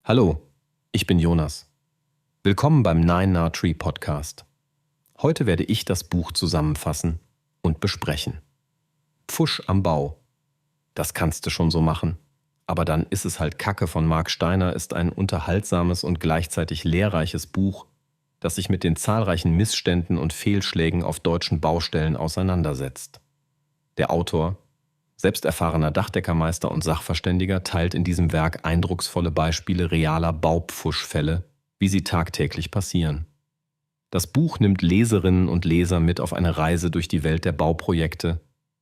Hallo, ich bin Jonas. Willkommen beim 9 Tree Podcast. Heute werde ich das Buch zusammenfassen und besprechen. Pfusch am Bau. Das kannst du schon so machen. Aber dann ist es halt Kacke von Marc Steiner ist ein unterhaltsames und gleichzeitig lehrreiches Buch, das sich mit den zahlreichen Missständen und Fehlschlägen auf deutschen Baustellen auseinandersetzt. Der Autor, selbsterfahrener Dachdeckermeister und Sachverständiger, teilt in diesem Werk eindrucksvolle Beispiele realer Baupfuschfälle, wie sie tagtäglich passieren. Das Buch nimmt Leserinnen und Leser mit auf eine Reise durch die Welt der Bauprojekte,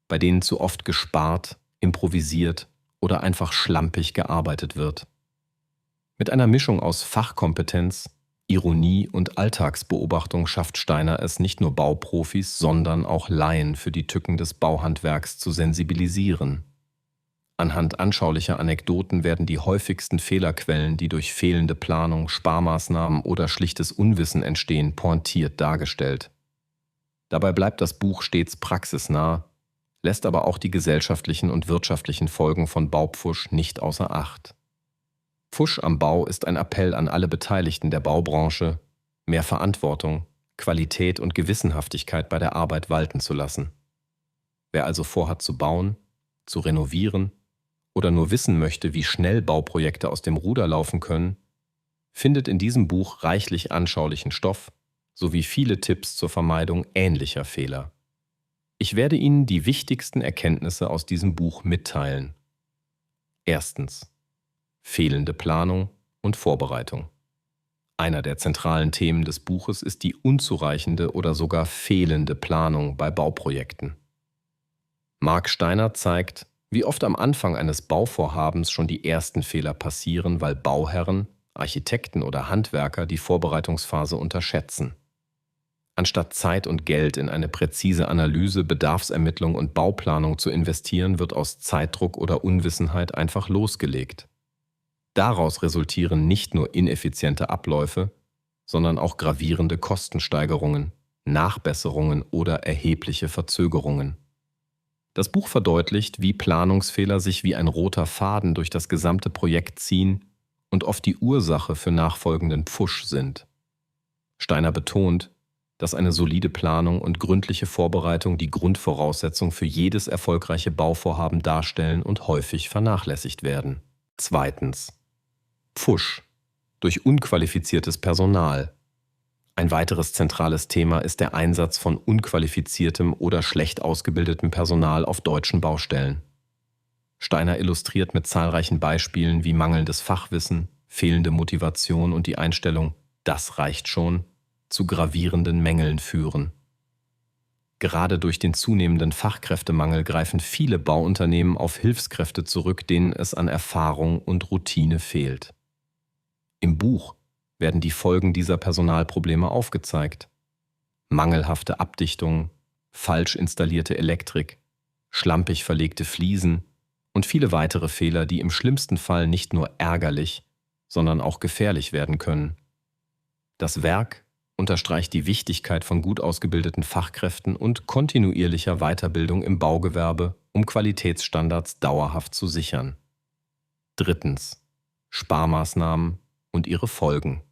bei denen zu oft gespart, improvisiert oder einfach schlampig gearbeitet wird. Mit einer Mischung aus Fachkompetenz, Ironie und Alltagsbeobachtung schafft Steiner es, nicht nur Bauprofis, sondern auch Laien für die Tücken des Bauhandwerks zu sensibilisieren. Anhand anschaulicher Anekdoten werden die häufigsten Fehlerquellen, die durch fehlende Planung, Sparmaßnahmen oder schlichtes Unwissen entstehen, pointiert dargestellt. Dabei bleibt das Buch stets praxisnah, lässt aber auch die gesellschaftlichen und wirtschaftlichen Folgen von Baupfusch nicht außer Acht. Pfusch am Bau ist ein Appell an alle Beteiligten der Baubranche, mehr Verantwortung, Qualität und Gewissenhaftigkeit bei der Arbeit walten zu lassen. Wer also vorhat zu bauen, zu renovieren oder nur wissen möchte, wie schnell Bauprojekte aus dem Ruder laufen können, findet in diesem Buch reichlich anschaulichen Stoff sowie viele Tipps zur Vermeidung ähnlicher Fehler. Ich werde Ihnen die wichtigsten Erkenntnisse aus diesem Buch mitteilen. Erstens: fehlende Planung und Vorbereitung. Einer der zentralen Themen des Buches ist die unzureichende oder sogar fehlende Planung bei Bauprojekten. Marc Steiner zeigt, wie oft am Anfang eines Bauvorhabens schon die ersten Fehler passieren, weil Bauherren, Architekten oder Handwerker die Vorbereitungsphase unterschätzen. Anstatt Zeit und Geld in eine präzise Analyse, Bedarfsermittlung und Bauplanung zu investieren, wird aus Zeitdruck oder Unwissenheit einfach losgelegt. Daraus resultieren nicht nur ineffiziente Abläufe, sondern auch gravierende Kostensteigerungen, Nachbesserungen oder erhebliche Verzögerungen. Das Buch verdeutlicht, wie Planungsfehler sich wie ein roter Faden durch das gesamte Projekt ziehen und oft die Ursache für nachfolgenden Pfusch sind. Steiner betont, dass eine solide Planung und gründliche Vorbereitung die Grundvoraussetzung für jedes erfolgreiche Bauvorhaben darstellen und häufig vernachlässigt werden. Zweitens: Pfusch durch unqualifiziertes Personal. Ein weiteres zentrales Thema ist der Einsatz von unqualifiziertem oder schlecht ausgebildetem Personal auf deutschen Baustellen. Steiner illustriert mit zahlreichen Beispielen, wie mangelndes Fachwissen, fehlende Motivation und die Einstellung „das reicht schon“ zu gravierenden Mängeln führen. Gerade durch den zunehmenden Fachkräftemangel greifen viele Bauunternehmen auf Hilfskräfte zurück, denen es an Erfahrung und Routine fehlt. Im Buch werden die Folgen dieser Personalprobleme aufgezeigt. Mangelhafte Abdichtung, falsch installierte Elektrik, schlampig verlegte Fliesen und viele weitere Fehler, die im schlimmsten Fall nicht nur ärgerlich, sondern auch gefährlich werden können. Das Werk unterstreicht die Wichtigkeit von gut ausgebildeten Fachkräften und kontinuierlicher Weiterbildung im Baugewerbe, um Qualitätsstandards dauerhaft zu sichern. Drittens: Sparmaßnahmen und ihre Folgen.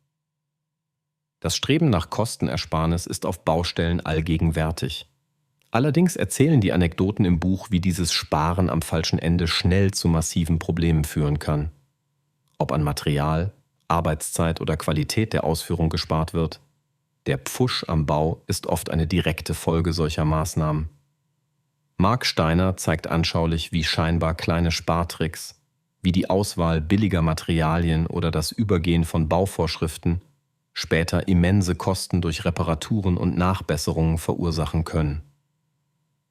Das Streben nach Kostenersparnis ist auf Baustellen allgegenwärtig. Allerdings erzählen die Anekdoten im Buch, wie dieses Sparen am falschen Ende schnell zu massiven Problemen führen kann. Ob an Material, Arbeitszeit oder Qualität der Ausführung gespart wird, der Pfusch am Bau ist oft eine direkte Folge solcher Maßnahmen. Marc Steiner zeigt anschaulich, wie scheinbar kleine Spartricks, wie die Auswahl billiger Materialien oder das Übergehen von Bauvorschriften später immense Kosten durch Reparaturen und Nachbesserungen verursachen können.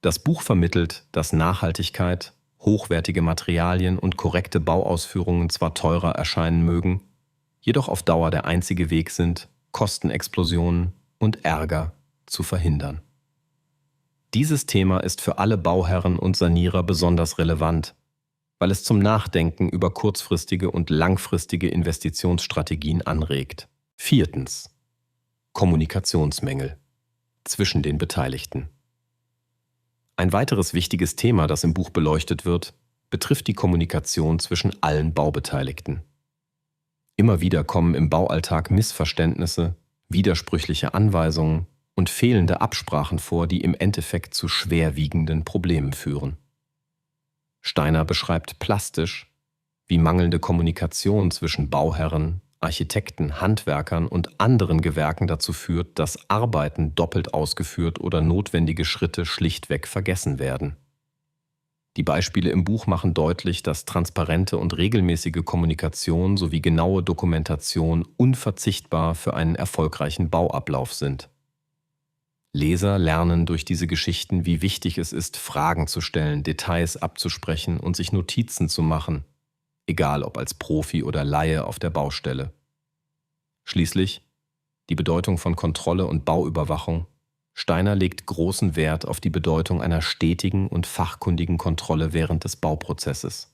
Das Buch vermittelt, dass Nachhaltigkeit, hochwertige Materialien und korrekte Bauausführungen zwar teurer erscheinen mögen, jedoch auf Dauer der einzige Weg sind, Kostenexplosionen und Ärger zu verhindern. Dieses Thema ist für alle Bauherren und Sanierer besonders relevant, weil es zum Nachdenken über kurzfristige und langfristige Investitionsstrategien anregt. Viertens: Kommunikationsmängel zwischen den Beteiligten. Ein weiteres wichtiges Thema, das im Buch beleuchtet wird, betrifft die Kommunikation zwischen allen Baubeteiligten. Immer wieder kommen im Baualltag Missverständnisse, widersprüchliche Anweisungen und fehlende Absprachen vor, die im Endeffekt zu schwerwiegenden Problemen führen. Steiner beschreibt plastisch, wie mangelnde Kommunikation zwischen Bauherren, Architekten, Handwerkern und anderen Gewerken dazu führt, dass Arbeiten doppelt ausgeführt oder notwendige Schritte schlichtweg vergessen werden. Die Beispiele im Buch machen deutlich, dass transparente und regelmäßige Kommunikation sowie genaue Dokumentation unverzichtbar für einen erfolgreichen Bauablauf sind. Leser lernen durch diese Geschichten, wie wichtig es ist, Fragen zu stellen, Details abzusprechen und sich Notizen zu machen, egal ob als Profi oder Laie auf der Baustelle. Schließlich die Bedeutung von Kontrolle und Bauüberwachung. Steiner legt großen Wert auf die Bedeutung einer stetigen und fachkundigen Kontrolle während des Bauprozesses.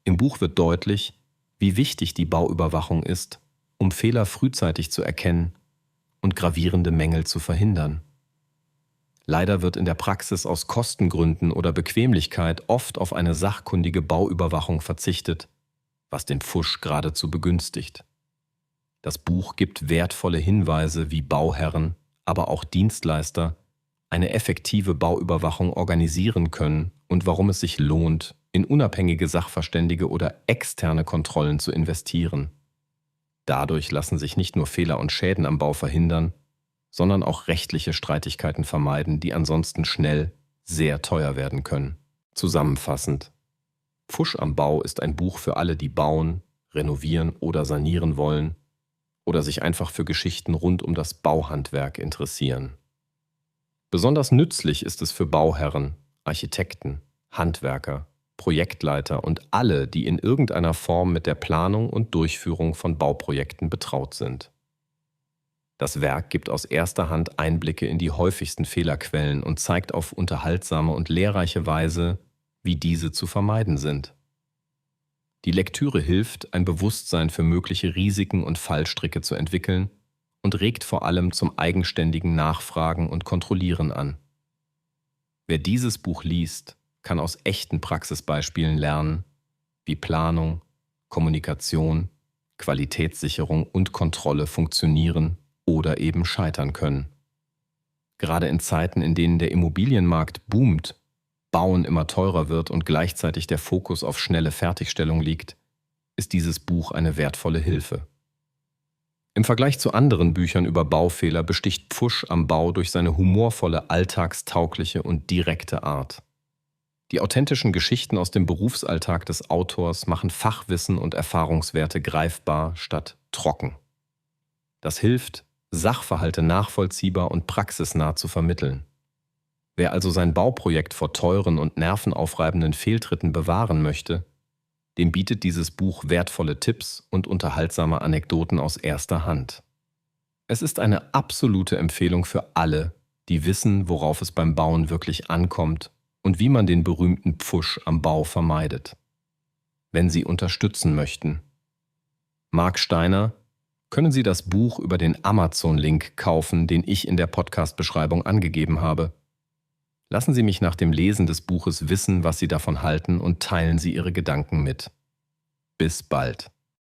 Im Buch wird deutlich, wie wichtig die Bauüberwachung ist, um Fehler frühzeitig zu erkennen und gravierende Mängel zu verhindern. Leider wird in der Praxis aus Kostengründen oder Bequemlichkeit oft auf eine sachkundige Bauüberwachung verzichtet, was den Pfusch geradezu begünstigt. Das Buch gibt wertvolle Hinweise, wie Bauherren, aber auch Dienstleister eine effektive Bauüberwachung organisieren können und warum es sich lohnt, in unabhängige Sachverständige oder externe Kontrollen zu investieren. Dadurch lassen sich nicht nur Fehler und Schäden am Bau verhindern, sondern auch rechtliche Streitigkeiten vermeiden, die ansonsten schnell sehr teuer werden können. Zusammenfassend: Pfusch am Bau ist ein Buch für alle, die bauen, renovieren oder sanieren wollen oder sich einfach für Geschichten rund um das Bauhandwerk interessieren. Besonders nützlich ist es für Bauherren, Architekten, Handwerker, Projektleiter und alle, die in irgendeiner Form mit der Planung und Durchführung von Bauprojekten betraut sind. Das Werk gibt aus erster Hand Einblicke in die häufigsten Fehlerquellen und zeigt auf unterhaltsame und lehrreiche Weise, wie diese zu vermeiden sind. Die Lektüre hilft, ein Bewusstsein für mögliche Risiken und Fallstricke zu entwickeln und regt vor allem zum eigenständigen Nachfragen und Kontrollieren an. Wer dieses Buch liest, kann aus echten Praxisbeispielen lernen, wie Planung, Kommunikation, Qualitätssicherung und Kontrolle funktionieren oder eben scheitern können. Gerade in Zeiten, in denen der Immobilienmarkt boomt, Bauen immer teurer wird und gleichzeitig der Fokus auf schnelle Fertigstellung liegt, ist dieses Buch eine wertvolle Hilfe. Im Vergleich zu anderen Büchern über Baufehler besticht Pfusch am Bau durch seine humorvolle, alltagstaugliche und direkte Art. Die authentischen Geschichten aus dem Berufsalltag des Autors machen Fachwissen und Erfahrungswerte greifbar statt trocken. Das hilft, Sachverhalte nachvollziehbar und praxisnah zu vermitteln. Wer also sein Bauprojekt vor teuren und nervenaufreibenden Fehltritten bewahren möchte, dem bietet dieses Buch wertvolle Tipps und unterhaltsame Anekdoten aus erster Hand. Es ist eine absolute Empfehlung für alle, die wissen, worauf es beim Bauen wirklich ankommt und wie man den berühmten Pfusch am Bau vermeidet. Wenn Sie unterstützen möchten. Marc Steiner, können Sie das Buch über den Amazon-Link kaufen, den ich in der Podcast-Beschreibung angegeben habe. Lassen Sie mich nach dem Lesen des Buches wissen, was Sie davon halten und teilen Sie Ihre Gedanken mit. Bis bald.